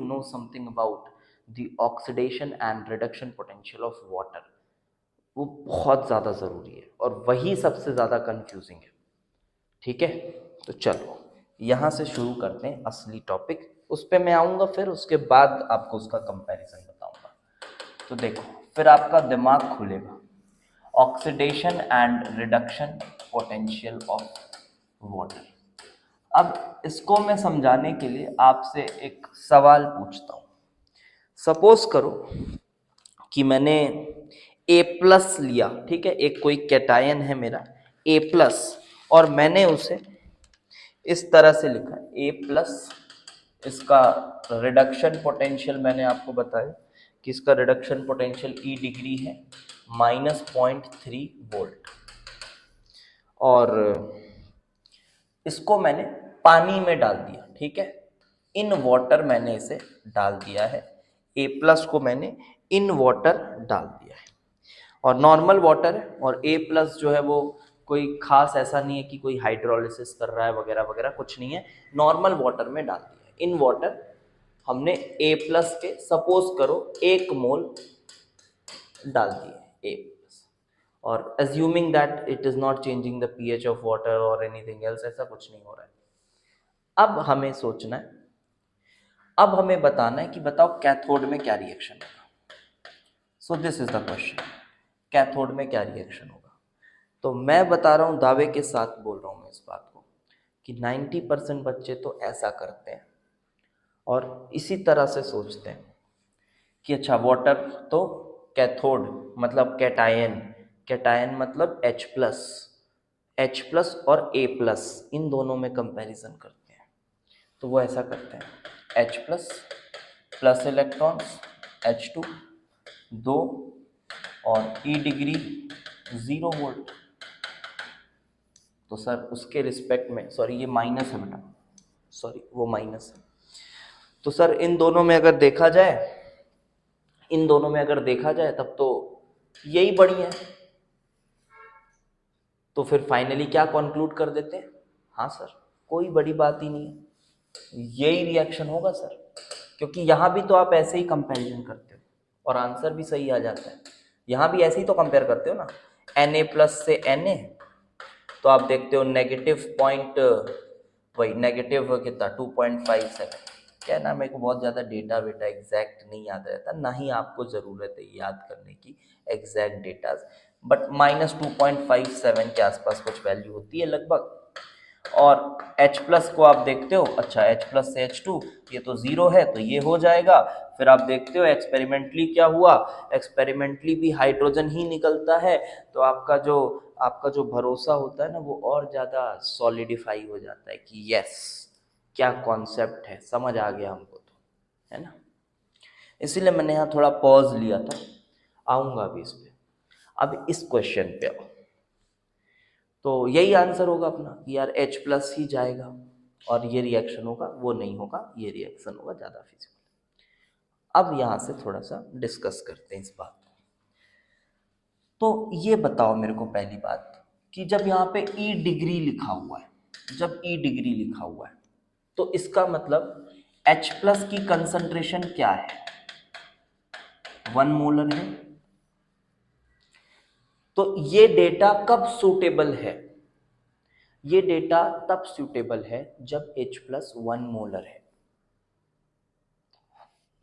Know something about the oxidation and reduction potential of water, वो बहुत ज़्यादा ज़रूरी है और वही सबसे ज़्यादा कंफ्यूजिंग है। ठीक है, तो चलो यहाँ से शुरू करते हैं असली टॉपिक, उस पर मैं आऊँगा, फिर उसके बाद आपको उसका कंपैरिजन बताऊँगा। तो देखो, फिर आपका दिमाग खुलेगा। Oxidation and reduction potential of water. अब इसको मैं समझाने के लिए आपसे एक सवाल पूछता हूँ। सपोज करो कि मैंने ए प्लस लिया, ठीक है, एक कोई कैटायन है मेरा ए प्लस, और मैंने उसे इस तरह से लिखा ए प्लस। इसका रिडक्शन पोटेंशियल मैंने आपको बताया कि इसका रिडक्शन पोटेंशियल ई डिग्री है, -0.3 वोल्ट। और इसको मैंने पानी में डाल दिया, ठीक है, इन वाटर मैंने इसे डाल दिया है। ए प्लस को मैंने इन वाटर डाल दिया है, और नॉर्मल वाटर है, और ए प्लस जो है वो कोई खास ऐसा नहीं है कि कोई हाइड्रोलिसिस कर रहा है वगैरह वगैरह, कुछ नहीं है, नॉर्मल वाटर में डाल दिया है। इन वाटर हमने ए प्लस के सपोज करो 1 मोल डाल दिए ए प्लस, और assuming that it is not changing the pH of water और एनीथिंग एल्स, ऐसा कुछ नहीं हो रहा है। अब हमें सोचना है, अब हमें बताना है कि बताओ कैथोड में क्या रिएक्शन होगा। So this is the question, cathode में क्या रिएक्शन होगा। तो मैं बता रहा हूँ, दावे के साथ बोल रहा हूँ मैं इस बात को, कि 90% बच्चे तो ऐसा करते हैं और इसी तरह से सोचते हैं कि अच्छा वाटर तो कैथोड मतलब कैटायन, कैटायन मतलब H प्लस, H प्लस और A प्लस इन दोनों में कंपैरिजन करते हैं। तो वो ऐसा करते हैं H plus plus electrons H2 2 और E डिग्री 0 वोल्ट। तो सर उसके रिस्पेक्ट में, सॉरी ये माइनस है बेटा, सॉरी वो माइनस है। तो सर इन दोनों में अगर देखा जाए, इन दोनों में अगर देखा जाए तब तो यही बढ़िया है। तो फिर फाइनली क्या कंक्लूड कर देते हैं, हाँ सर कोई बड़ी बात ही नहीं है, यही रिएक्शन होगा सर, क्योंकि यहाँ भी तो आप ऐसे ही कंपैरिजन करते हो और आंसर भी सही आ जाता है। यहाँ भी ऐसे ही तो कंपेयर करते हो ना, Na प्लस से Na, तो आप देखते हो नेगेटिव पॉइंट, वही नेगेटिव कितना 2.57। क्या ना, मेरे को बहुत ज़्यादा डेटा वेटा एग्जैक्ट नहीं याद रहता, ना ही आपको ज़रूरत है याद करने की एग्जैक्ट डेटा, बट -2.57 के आसपास कुछ वैल्यू होती है लगभग। और H प्लस को आप देखते हो, अच्छा H प्लस से H2 ये तो 0 है, तो ये हो जाएगा। फिर आप देखते हो एक्सपेरिमेंटली क्या हुआ, एक्सपेरिमेंटली भी हाइड्रोजन ही निकलता है, तो आपका जो भरोसा होता है ना वो और ज़्यादा सॉलिडिफाई हो जाता है कि यस क्या कॉन्सेप्ट है, समझ आ गया हमको, तो है ना। इसीलिए मैंने यहाँ थोड़ा पॉज लिया था, आऊँगा अभी इस पे। अब इस क्वेश्चन पे आओ, तो यही आंसर होगा अपना कि यार H प्लस ही जाएगा और ये रिएक्शन होगा, वो नहीं होगा, ये रिएक्शन होगा ज़्यादा फिजिकल। अब यहाँ से थोड़ा सा डिस्कस करते हैं इस बात को। तो ये बताओ मेरे को पहली बात कि जब यहाँ पे E डिग्री लिखा हुआ है, जब E डिग्री लिखा हुआ है तो इसका मतलब H प्लस की कंसंट्रेशन क्या है, 1 मोलर है। तो ये डेटा कब सूटेबल है, ये डेटा तब सूटेबल है जब H प्लस 1 मोलर है।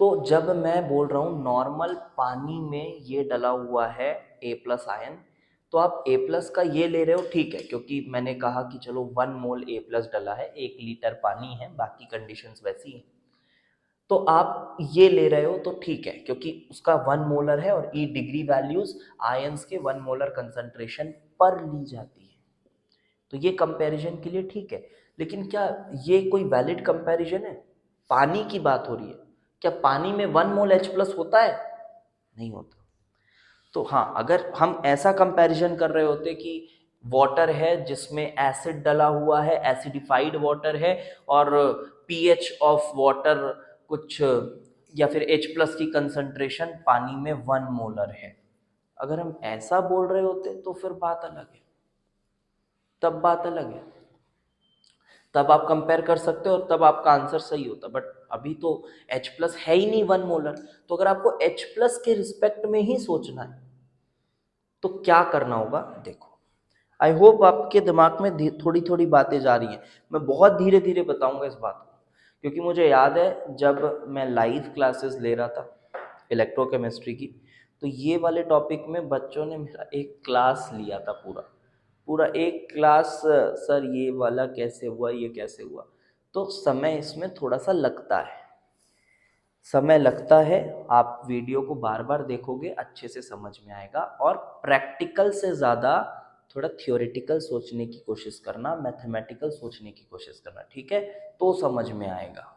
तो जब मैं बोल रहा हूँ नॉर्मल पानी में ये डला हुआ है A प्लस आयन, तो आप A प्लस का ये ले रहे हो, ठीक है, क्योंकि मैंने कहा कि चलो 1 मोल A प्लस डला है, 1 लीटर पानी है, बाकी कंडीशंस वैसी हैं, तो आप ये ले रहे हो तो ठीक है, क्योंकि उसका 1 मोलर है और E डिग्री वैल्यूज आयंस के 1 मोलर कंसंट्रेशन पर ली जाती है, तो ये कंपैरिजन के लिए ठीक है। लेकिन क्या ये कोई वैलिड कंपैरिजन है, पानी की बात हो रही है, क्या पानी में 1 मोल H प्लस होता है, नहीं होता। तो हाँ, अगर हम ऐसा कंपैरिजन कर रहे होते कि वाटर है जिसमें एसिड डला हुआ है, एसिडिफाइड वाटर है, और पीएच ऑफ वाटर कुछ, या फिर H प्लस की कंसंट्रेशन पानी में 1 मोलर है, अगर हम ऐसा बोल रहे होते तो फिर बात अलग है, तब बात अलग है, तब आप कंपेयर कर सकते हो और तब आपका आंसर सही होता। बट अभी तो H प्लस है ही नहीं 1 मोलर। तो अगर आपको H प्लस के रिस्पेक्ट में ही सोचना है तो क्या करना होगा, देखो। आई होप आपके दिमाग में थोड़ी थोड़ी बातें जा रही हैं। मैं बहुत धीरे धीरे बताऊंगा इस बात को, क्योंकि मुझे याद है जब मैं लाइव क्लासेस ले रहा था इलेक्ट्रोकेमिस्ट्री की, तो ये वाले टॉपिक में बच्चों ने मेरा एक क्लास लिया था, पूरा पूरा एक क्लास। सर ये वाला कैसे हुआ, ये कैसे हुआ। तो समय इसमें थोड़ा सा लगता है, समय लगता है। आप वीडियो को बार बार देखोगे अच्छे से समझ में आएगा, और प्रैक्टिकल से ज़्यादा थोड़ा थियोरेटिकल सोचने की कोशिश करना, मैथमेटिकल सोचने की कोशिश करना, ठीक है, तो समझ में आएगा।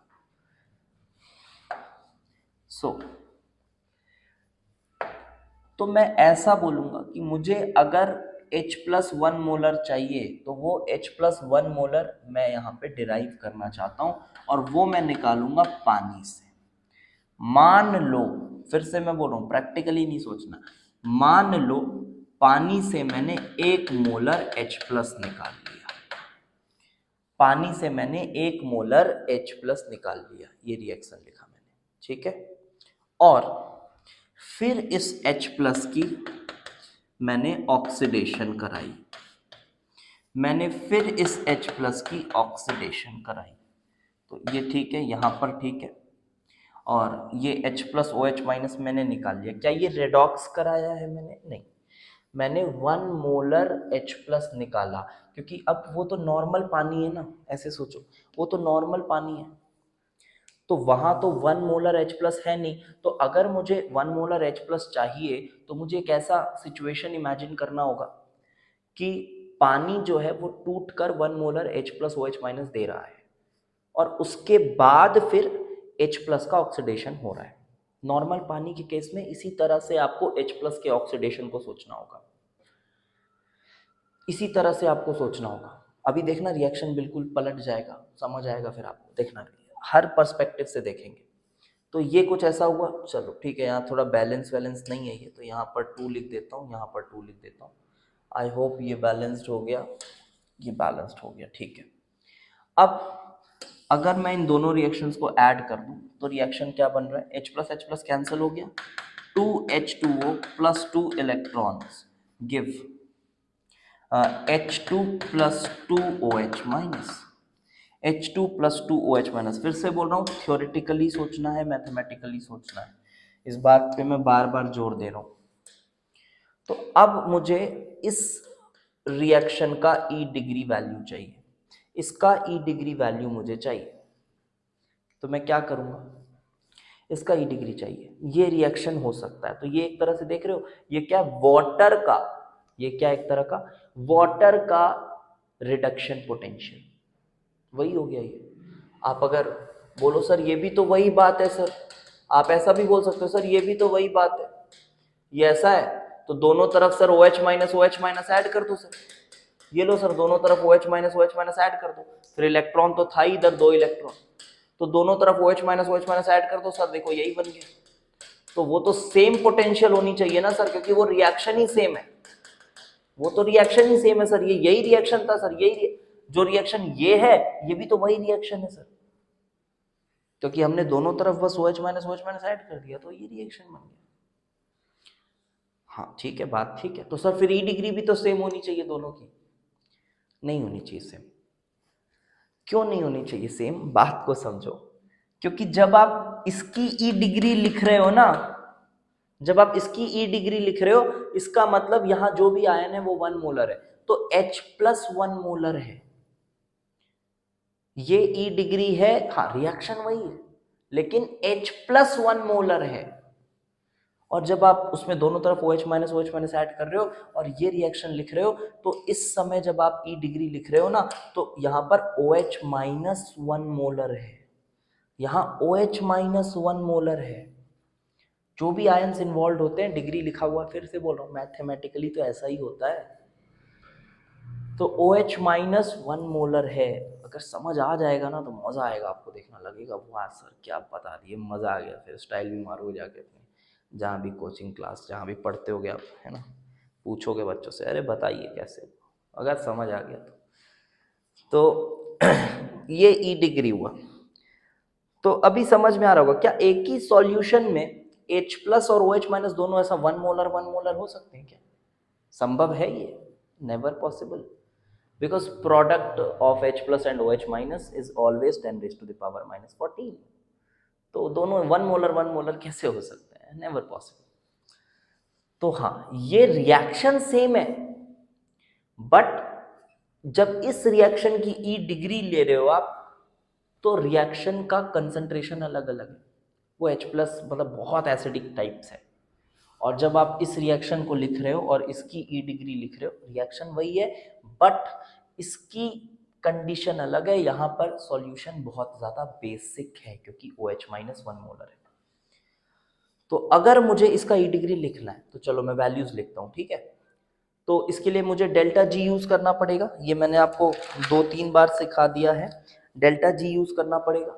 तो मैं ऐसा बोलूँगा कि मुझे अगर H प्लस 1 मोलर चाहिए तो वो H प्लस 1 मोलर मैं यहाँ पे डिराइव करना चाहता हूँ, और वो मैं निकालूंगा पानी से। मान लो, फिर से मैं बोल रहा हूँ, प्रैक्टिकली नहीं सोचना, मान लो पानी से मैंने 1 मोलर H प्लस निकाल लिया, पानी से मैंने 1 मोलर H प्लस निकाल लिया, ये रिएक्शन लिखा मैंने, ठीक है। और फिर इस H प्लस की मैंने ऑक्सीडेशन कराई, मैंने फिर इस H प्लस की ऑक्सीडेशन कराई, तो ये ठीक है, यहाँ पर ठीक है। और ये H प्लस OH माइनस मैंने निकाल लिया। क्या ये रेडॉक्स कराया है मैंने? नहीं, मैंने 1 मोलर H प्लस निकाला, क्योंकि अब वो तो नॉर्मल पानी है ना, ऐसे सोचो, वो तो नॉर्मल पानी है, तो वहाँ तो 1 मोलर H प्लस है नहीं। तो अगर मुझे 1 मोलर H प्लस चाहिए तो मुझे एक ऐसा सिचुएशन इमेजिन करना होगा कि पानी जो है वो टूट कर 1 molar H plus OH minus दे रहा है, और उसके बाद फिर H प्लस का ऑक्सीडेशन हो रहा है। नॉर्मल पानी के केस में इसी तरह से आपको H प्लस के ऑक्सीडेशन को सोचना होगा, इसी तरह से आपको सोचना होगा। अभी देखना रिएक्शन बिल्कुल पलट जाएगा, समझ आएगा, फिर आपको देखना हर पर्सपेक्टिव से देखेंगे। तो ये कुछ ऐसा हुआ, चलो ठीक है, यहाँ थोड़ा बैलेंस नहीं है ये, तो यहाँ पर 2 लिख देता हूँ, यहाँ पर 2 लिख देता हूँ। आई होप ये बैलेंस्ड हो गया, ये बैलेंस्ड हो गया, ठीक है। अब अगर मैं इन दोनों रिएक्शंस को ऐड कर दूं तो रिएक्शन क्या बन रहा है, H प्लस कैंसिल हो गया, 2H2O plus 2 electrons give H2 plus 2OH minus, H2 plus 2OH minus. फिर से बोल रहा हूँ, थ्योरेटिकली सोचना है, मैथमेटिकली सोचना है, इस बात पे मैं बार बार जोर दे रहा हूँ। तो अब मुझे इस रिएक्शन का E डिग्री वैल्यू चाहिए, इसका E डिग्री वैल्यू मुझे चाहिए, तो मैं क्या करूँगा, इसका E डिग्री चाहिए। ये रिएक्शन हो सकता है, तो ये एक तरह से देख रहे हो, ये क्या, वाटर का, ये क्या, एक तरह का वाटर का रिडक्शन पोटेंशियल, वही हो गया ये। आप अगर बोलो सर ये भी तो वही बात है सर, आप ऐसा भी बोल सकते हो सर ये भी तो वही बात है, ये ऐसा है, तो दोनों तरफ सर OH माइनस ऐड कर दो सर, ये लो सर, दोनों तरफ OH माइनस ऐड कर दो, फिर इलेक्ट्रॉन तो था ही इधर 2 इलेक्ट्रॉन, तो दोनों तरफ OH माइनस ऐड कर दो सर, देखो यही बन गया। तो वो तो सेम पोटेंशियल होनी चाहिए ना सर, क्योंकि वो रिएक्शन ही सेम है, वो तो रिएक्शन ही सेम है सर, ये यही रिएक्शन था सर, यही जो रिएक्शन ये है, ये भी तो वही रिएक्शन है सर, क्योंकि हमने दोनों तरफ बस OH माइनस ऐड कर दिया, तो ये रिएक्शन बन गया। हाँ ठीक है, बात ठीक है, तो सर फिर E डिग्री भी तो सेम होनी चाहिए दोनों की, नहीं होनी चाहिए सेम। क्यों नहीं होनी चाहिए सेम, बात को समझो। क्योंकि जब आप इसकी E डिग्री लिख रहे हो ना, जब आप इसकी E डिग्री लिख रहे हो, इसका मतलब यहां जो भी आयन है वो 1 मोलर है, तो H प्लस 1 मोलर है, ये E डिग्री है, हाँ रिएक्शन वही है, लेकिन H प्लस 1 मोलर है। और जब आप उसमें दोनों तरफ OH माइनस ऐड कर रहे हो और ये रिएक्शन लिख रहे हो, तो इस समय जब आप E डिग्री लिख रहे हो ना, तो यहाँ पर OH माइनस 1 मोलर है, यहाँ OH माइनस 1 मोलर है। जो भी आयंस इन्वॉल्व होते हैं, डिग्री लिखा हुआ, फिर से बोल रहा हूँ, मैथमेटिकली तो ऐसा ही होता है। तो OH माइनस 1 मोलर है, अगर समझ आ जाएगा ना तो मज़ा आएगा, आपको देखना लगेगा वाह सर क्या बता दिए, मज़ा आ गया, फिर स्टाइल भी मारोगे जाके अपने जहाँ भी कोचिंग क्लास जहाँ भी पढ़ते होगे आप, है ना, पूछोगे बच्चों से, अरे बताइए कैसे, अगर समझ आ गया तो ये E डिग्री हुआ। तो अभी समझ में आ रहा होगा क्या एक ही सॉल्यूशन में H प्लस और OH माइनस दोनों ऐसा 1 मोलर हो सकते हैं क्या? संभव है ये? Never possible, because product of H plus and OH minus is always 10 raised to the power minus 14. तो दोनों 1 मोलर कैसे हो सकते हैं? Never possible. तो हाँ, ये रिएक्शन सेम है, बट जब इस रिएक्शन की ई डिग्री ले रहे हो आप, तो रिएक्शन का कंसंट्रेशन अलग अलग है. वो H प्लस मतलब बहुत एसिडिक टाइप्स है, और जब आप इस रिएक्शन को लिख रहे हो और इसकी ई डिग्री लिख रहे हो, रिएक्शन वही है, बट इसकी कंडीशन अलग है. यहाँ पर सॉल्यूशन बहुत ज़्यादा बेसिक है क्योंकि OH माइनस 1 मोलर है. तो अगर मुझे इसका ई डिग्री लिखना है तो चलो मैं वैल्यूज लिखता हूँ, ठीक है. तो इसके लिए मुझे डेल्टा जी यूज करना पड़ेगा. ये मैंने आपको 2-3 बार सिखा दिया है. डेल्टा जी यूज करना पड़ेगा.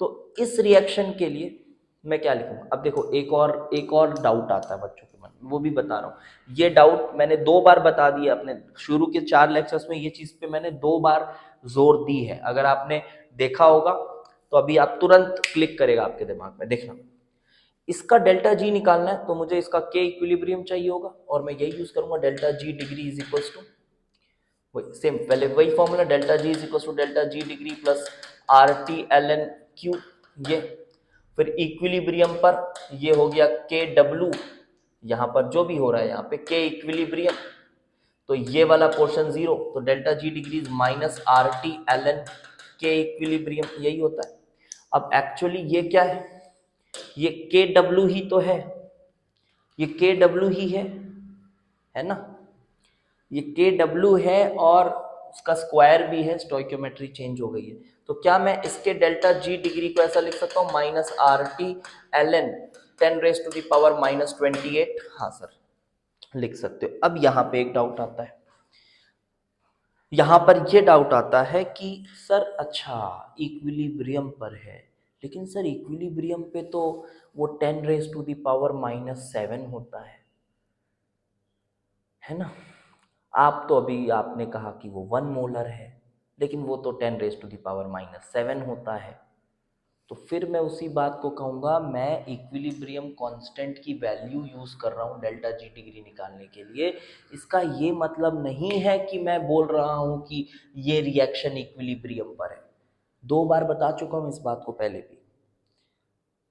तो इस रिएक्शन के लिए मैं क्या लिखूंगा? अब देखो, एक और डाउट आता है बच्चों के मन में, वो भी बता रहा हूँ. ये डाउट मैंने 2 बार बता दिया अपने शुरू के 4 लेक्चर्स में. ये चीज पे मैंने 2 बार जोर दी है. अगर आपने देखा होगा तो अभी आप तुरंत क्लिक करेगा आपके दिमाग में. देखना, इसका डेल्टा जी निकालना है तो मुझे इसका के इक्विलिब्रियम चाहिए होगा, और मैं यही यूज करूंगा. Delta G degree is equal to वही सेम, पहले वही formula, delta G is equal to delta G degree plus R T L N Q. ये फिर इक्विलिब्रियम पर ये हो गया के डब्ल्यू. यहां पर जो भी हो रहा है यहाँ पे के इक्विलिब्रियम, तो ये वाला पोर्शन 0, तो delta G degree minus R T L N के इक्विलिब्रियम, यही होता है. अब एक्चुअली ये क्या है? ये के डब्ल्यू ही तो है, ये के डब्ल्यू ही है ना. ये के डब्ल्यू है और उसका स्क्वायर भी है, स्टोइकियोमेट्री चेंज हो गई है. तो क्या मैं इसके डेल्टा जी डिग्री को ऐसा लिख सकता हूँ, minus R T L N 10 raised to the power minus 28? हाँ सर, लिख सकते हो. अब यहाँ पे एक डाउट आता है. यहाँ पर ये डाउट आता है कि सर अच्छा इक्विलिब्रियम पर है, लेकिन सर इक्विलिब्रियम पे तो वो 10 raised to the power minus 7 होता है ना. आप तो अभी आपने कहा कि वो 1 मोलर है, लेकिन वो तो 10 raised to the power minus 7 होता है. तो फिर मैं उसी बात को कहूँगा, मैं इक्विलिब्रियम कांस्टेंट की वैल्यू यूज़ कर रहा हूँ डेल्टा जी डिग्री निकालने के लिए. इसका ये मतलब नहीं है कि मैं बोल रहा हूँ कि ये रिएक्शन इक्विलिब्रियम पर है. 2 बार बता चुका हूँ इस बात को पहले भी,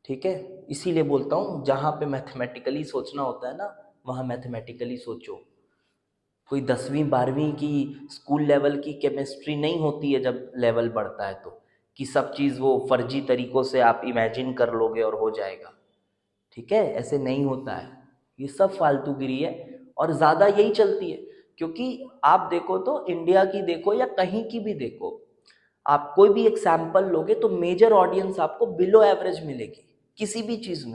ठीक है. इसीलिए बोलता हूँ जहाँ पे मैथमेटिकली सोचना होता है ना, वहाँ मैथमेटिकली सोचो. कोई 10वीं-12वीं की स्कूल लेवल की केमिस्ट्री नहीं होती है जब लेवल बढ़ता है, तो कि सब चीज़ वो फर्जी तरीक़ों से आप इमेजिन कर लोगे और हो जाएगा. ठीक है, ऐसे नहीं होता है. ये सब फालतूगिरी है और ज़्यादा यही चलती है. क्योंकि आप देखो तो इंडिया की देखो या कहीं की भी देखो, आप कोई भी एक सैंपल लोगे तो मेजर ऑडियंस आपको बिलो एवरेज मिलेगी. किसी भी चीज़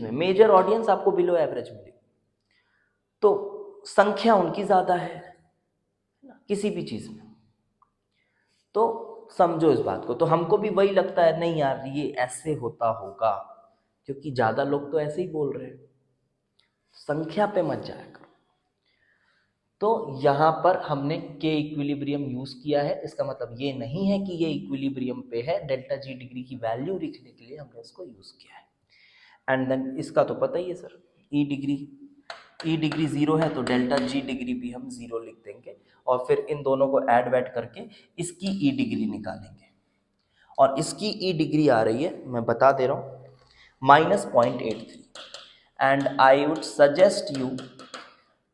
में मेजर ऑडियंस आपको बिलो एवरेज मिलेगी. तो संख्या उनकी ज़्यादा है किसी भी चीज़ में. तो समझो इस बात को. तो हमको भी वही लगता है, नहीं यार ये ऐसे होता होगा, क्योंकि ज़्यादा लोग तो ऐसे ही बोल रहे हैं. संख्या पे मत जाया करो. तो यहाँ पर हमने के इक्विलिब्रियम यूज़ किया है. इसका मतलब ये नहीं है कि ये इक्विलिब्रियम पे है. डेल्टा जी डिग्री की वैल्यू लिखने के लिए हमने इसको यूज़ किया है. एंड देन इसका तो पता ही है सर, ई डिग्री 0 है तो डेल्टा जी डिग्री भी हम 0 लिख देंगे, और फिर इन दोनों को ऐड वैड करके इसकी ई डिग्री निकालेंगे. और इसकी ई डिग्री आ रही है, मैं बता दे रहा हूँ, -0.83. And I would suggest you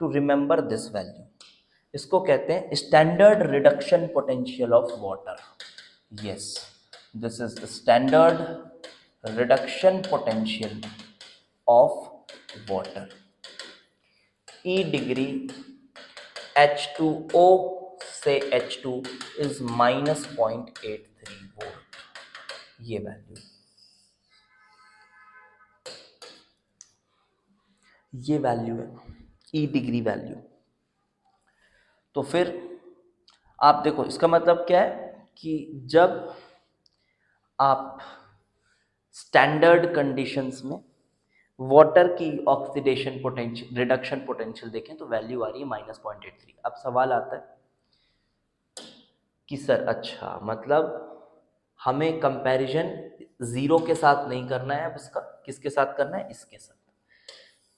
to remember this value. इसको कहते हैं standard reduction potential of water. Yes, this is the standard reduction potential of water. E degree H2O से H2 इज -0.83 वोल्ट. ये वैल्यू, ये वैल्यू है ई डिग्री वैल्यू. तो फिर आप देखो इसका मतलब क्या है कि जब आप स्टैंडर्ड कंडीशंस में वाटर की ऑक्सीडेशन पोटेंशियल, रिडक्शन पोटेंशियल देखें तो वैल्यू आ रही है -0.83. अब सवाल आता है कि सर अच्छा मतलब हमें कंपैरिजन जीरो के साथ नहीं करना है, अब इसका किसके साथ करना है, इसके साथ।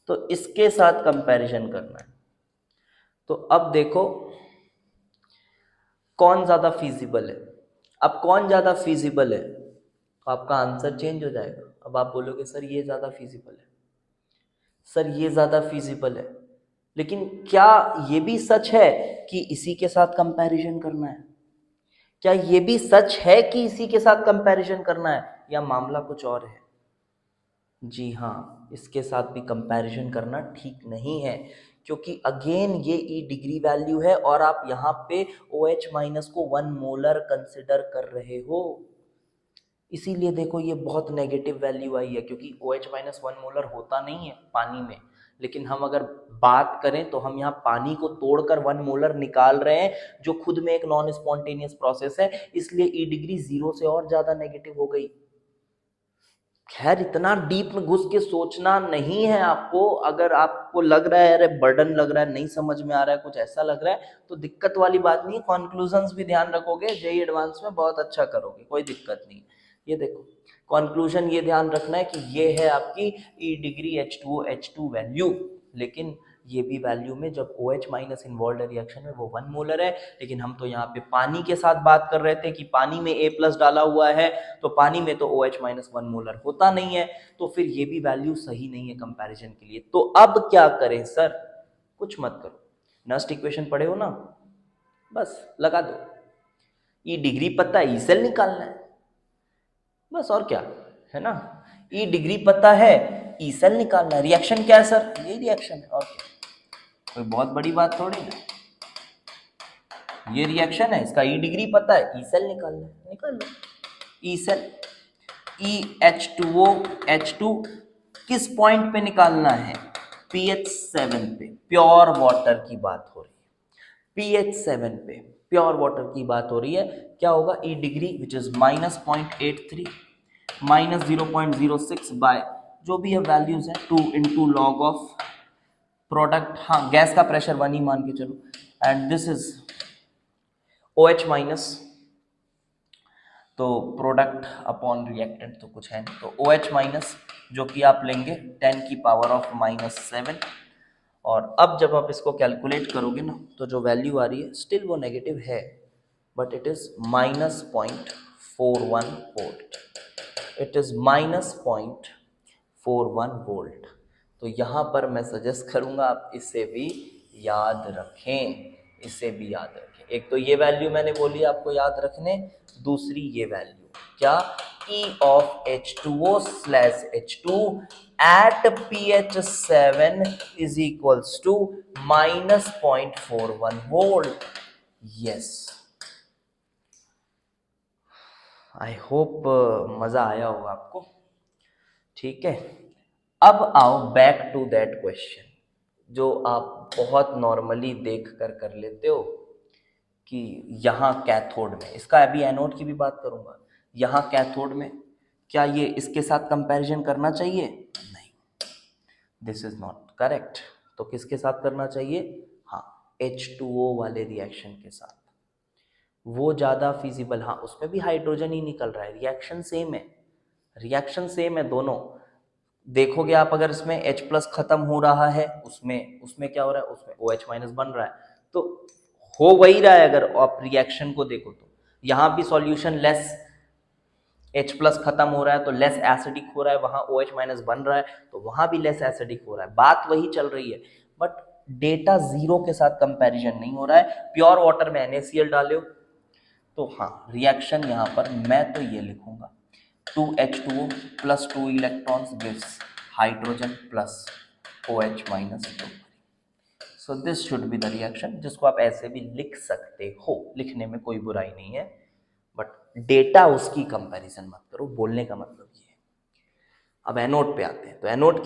तो इसके साथ कंपैरिजन करना है। तो अब देखो कौन ज्यादा फीजिबल है। अब कौन ज्यादा फीजिबल है तो आपका आंसर चेंज हो जाएगा। अब आप बोलोगे सर ये ज्यादा फीजिबल है, सर ये ज्यादा फीजिबल है, लेकिन क्या ये भी सच है कि इसी के साथ कंपैरिजन करना है? क्या ये भी सच है कि इसी के साथ कंपैरिजन करना है, या मामला कुछ और है? जी हाँ, इसके साथ भी कंपैरिजन करना ठीक नहीं है, क्योंकि अगेन ये ई डिग्री वैल्यू है और आप यहाँ पे OH माइनस को 1 मोलर कंसिडर कर रहे हो। इसीलिए देखो ये बहुत नेगेटिव वैल्यू आई है, क्योंकि OH माइनस 1 मोलर होता नहीं है पानी में, लेकिन हम अगर बात करें तो हम यहाँ पानी को तोड़कर 1 मोलर निकाल रहे हैं, जो खुद में एक नॉन स्पॉन्टेनियस प्रोसेस है, इसलिए ई डिग्री 0 से और ज्यादा नेगेटिव हो गई। खैर इतना डीप में घुस के सोचना नहीं है आपको। अगर आपको लग रहा है अरे बर्डन लग रहा है, नहीं समझ में आ रहा है, कुछ ऐसा लग रहा है, तो दिक्कत वाली बात नहीं। कॉन्क्लूजन्स भी ध्यान रखोगे, जेई एडवांस में बहुत अच्छा करोगे, कोई दिक्कत नहीं। ये देखो कॉन्क्लूजन ये ध्यान रखना है कि ये है आपकी ई डिग्री H2O H2 वैल्यू, लेकिन ये भी वैल्यू में जब OH माइनस इन्वॉल्व रिएक्शन में वो 1 मोलर है, लेकिन हम तो यहाँ पे पानी के साथ बात कर रहे थे कि पानी में A प्लस डाला हुआ है, तो पानी में तो OH माइनस 1 मोलर होता नहीं है, तो फिर ये भी वैल्यू सही नहीं है कंपैरिजन के लिए। तो अब क्या करें सर? कुछ मत करो, नस्ट इक्वेशन पढ़े हो ना, बस लगा दो। ई डिग्री पता है, ई सेल निकालना है, बस और क्या है ना। ई डिग्री पता है, ई सेल निकालना है। रिएक्शन क्या है सर? यही रिएक्शन है, और क्या, कोई बहुत बड़ी बात थोड़ी है। ये रिएक्शन है, इसका ई डिग्री पता है, ई सेल निकालना है, निकाल लो ई सेल। EH2O H2 किस पॉइंट पे निकालना है? pH 7 पे। प्योर वाटर की बात हो रही है, pH 7 पे प्योर वाटर की बात हो रही है। क्या होगा? ई डिग्री विच इज -0.83 -0.06 बाय जो भी है वैल्यूज है 2 इंटू लॉग ऑफ प्रोडक्ट, हाँ गैस का प्रेशर 1 ही मान के चलो, and this is OH minus, तो प्रोडक्ट अपॉन रिएक्टेंट तो कुछ है नहीं, तो OH माइनस जो कि आप लेंगे 10 की पावर ऑफ -7। और अब जब आप इसको कैलकुलेट करोगे ना, तो जो वैल्यू आ रही है स्टिल वो नेगेटिव है, but it is -0.41 volt. It is -0.41 volt. तो यहाँ पर मैं सजेस्ट करूँगा आप इसे भी याद रखें, इसे भी याद रखें। एक तो ये वैल्यू मैंने बोली आपको याद रखने, दूसरी ये वैल्यू क्या? E of H2O/H2 at pH 7 is equals to -0.41 volt. Yes, I hope मजा आया होगा आपको। ठीक है, अब आओ बैक टू दैट क्वेश्चन जो आप बहुत नॉर्मली देख कर लेते हो कि यहाँ कैथोड में, इसका अभी एनोड की भी बात करूंगा, यहाँ कैथोड में क्या ये इसके साथ कंपैरिजन करना चाहिए? नहीं, दिस इज नॉट करेक्ट। तो किसके साथ करना चाहिए? हाँ, H2O वाले रिएक्शन के साथ, वो ज़्यादा फिजिबल। हाँ, उसमें भी हाइड्रोजन ही निकल रहा है, रिएक्शन सेम है, रिएक्शन सेम है दोनों। देखोगे आप, अगर इसमें H प्लस खत्म हो रहा है, उसमें उसमें क्या हो रहा है? उसमें OH माइनस बन रहा है, तो हो वही रहा है। अगर आप रिएक्शन को देखो तो यहाँ भी सॉल्यूशन लेस, H प्लस खत्म हो रहा है तो लेस एसिडिक हो रहा है, वहाँ OH माइनस बन रहा है तो वहाँ भी लेस एसिडिक हो रहा है, बात वही चल रही है, बट डेटा जीरो के साथ कंपैरिजन नहीं हो रहा है। प्योर वाटर में NaCl डाले हो तो हाँ, रिएक्शन यहाँ पर मैं तो ये लिखूंगा 2H2O plus 2 electrons gives hydrogen plus OH minus 2। So this should be the reaction, जिसको आप ऐसे भी लिख सकते हो, लिखने में कोई बुराई नहीं है, बट डेटा उसकी कंपैरिजन मत करो, बोलने का मतलब ये है। अब एनोड पे आते हैं, तो एनोड के